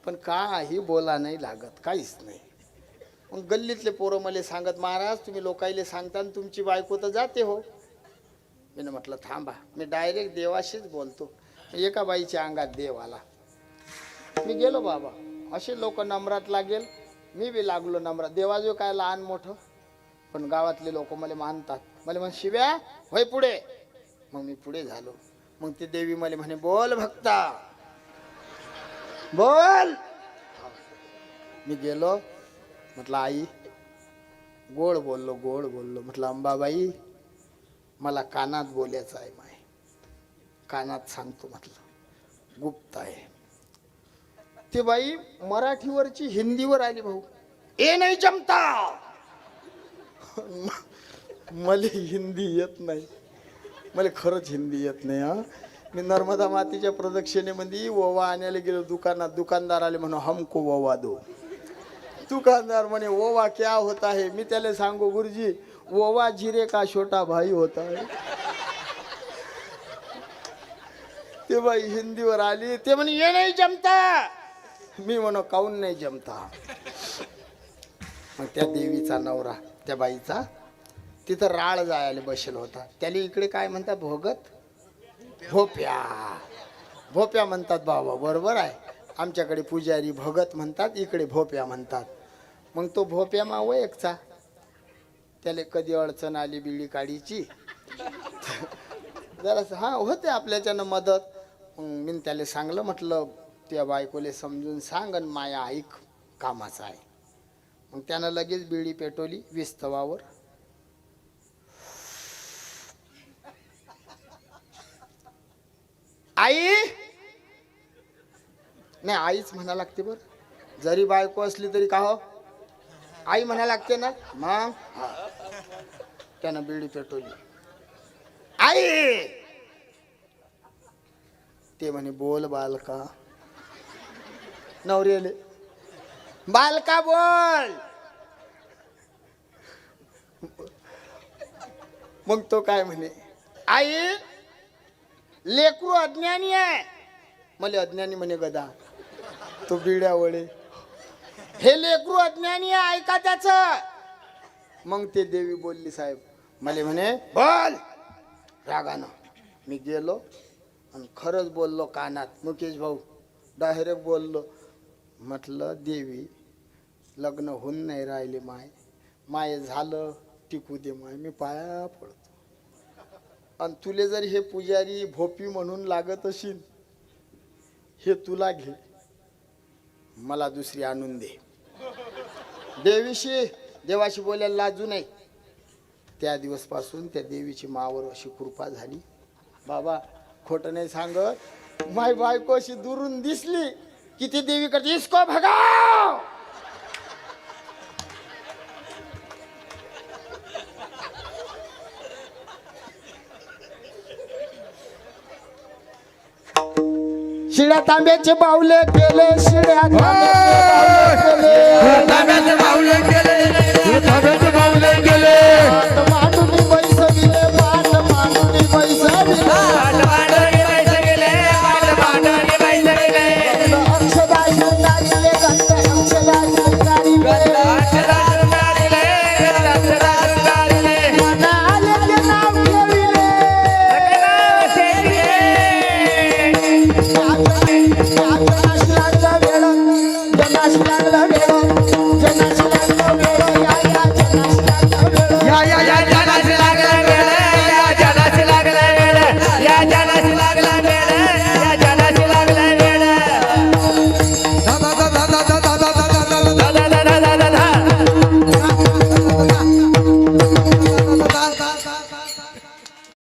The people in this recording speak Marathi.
पण काही बोला नाही लागत, काहीच नाही. मग गल्लीतले पोरं मला सांगत, महाराज तुम्ही लोकाईले सांगता आणि तुमची बायको तर जाते हो. मी म्हटलं थांबा, मी डायरेक्ट देवाशीच बोलतो. एका बाईच्या अंगात देव आला. मी गेलो बाबा, असे लोक नम्रात लागेल, मी बी लागलो नम्रात. देवाजो काय लहान मोठं, पण गावातले लोक मला मानतात. मला म्हण शिव्या होय पुढे. मग मी पुढे झालो. मग ती देवी मला म्हणे बोल भक्ता बोल. मी गेलो, म्हटलं आई गोड बोललो गोड बोललो. म्हटलं अंबाबाई मला कानात बोलायचं आहे, माय कानात सांगतो. म्हटलं गुप्त आहे. ते बाई मराठीवरची हिंदीवर आली. भाऊ ए नाही जमता. मला हिंदी येत नाही, मला खरंच हिंदी येत नाही. हा मी नर्मदा मातीच्या प्रदक्षिणेमध्ये ओवा आणायला गेलो दुकानात. दुकानदार आले म्हणून हमको ओवा दो. दुकानदार म्हणे ओवा क्या होता है. मी त्याला सांगू गुरुजी ओवा जिरे का छोटा भाई होता है. ते बाई हिंदीवर आली. ते म्हणे ये नाही जमता. मी म्हणो काऊन नाही जमता. मग त्या देवीचा नवरा त्या बाईचा तिथं राळ जायला बसेल होता. त्याला इकडे काय म्हणतात भोगत भोप्या. भोप्या म्हणतात बाबा, बरोबर आहे. आमच्याकडे पुजारी भगत म्हणतात, इकडे भोप्या म्हणतात. मग तो भोप्या मावयकचा. त्याला कधी अडचण आली बिडी काढीची जरा हा होते आपल्याच्यानं मदत. मग मी त्याला सांगलं, म्हटलं त्या बायकोले समजून सांग आणि माया ऐक, कामाचा आहे. मग त्यानं लगेच बिडी पेटवली विस्तवावर. आई नाही आईच म्हणा लागते बर, जरी बायको असली तरी का हो आई म्हणा लागते ना. मग त्यानं बिडी पेटवली. आई ते म्हणे बोल बालका. नवरेले बालका बोल. मग तो काय म्हणे आई लेकरू अज्ञानी आहे. मला अज्ञानी म्हणे गदा. तो बिड्या वळे हे लेकरू अज्ञानी आहे ऐका त्याच. मग ते देवी बोलली साहेब मला म्हणे बोल रागानं. मी गेलो आणि खरंच बोललो कानात. मुकेश भाऊ डायरेक्ट बोललो. म्हटलं देवी लग्न होऊन नाही राहिले माय, माय झालं टिकू दे माय, मी पाया पडतो. आणि तुले जर हे पुजारी भोपी म्हणून लागत असेल, हे तुला घे, मला दुसरी आणून दे. देवाशी बोलायला लाजू नाही. त्या दिवसपासून त्या देवीची मावर अशी कृपा झाली. बाबा खोटं नाही सांगत, माय बायको अशी दुरून दिसली की ती देवी करते इसको भगाव. शिड्या तांब्याचे बावले केले, शिड्या तांब्याचे बावले केले.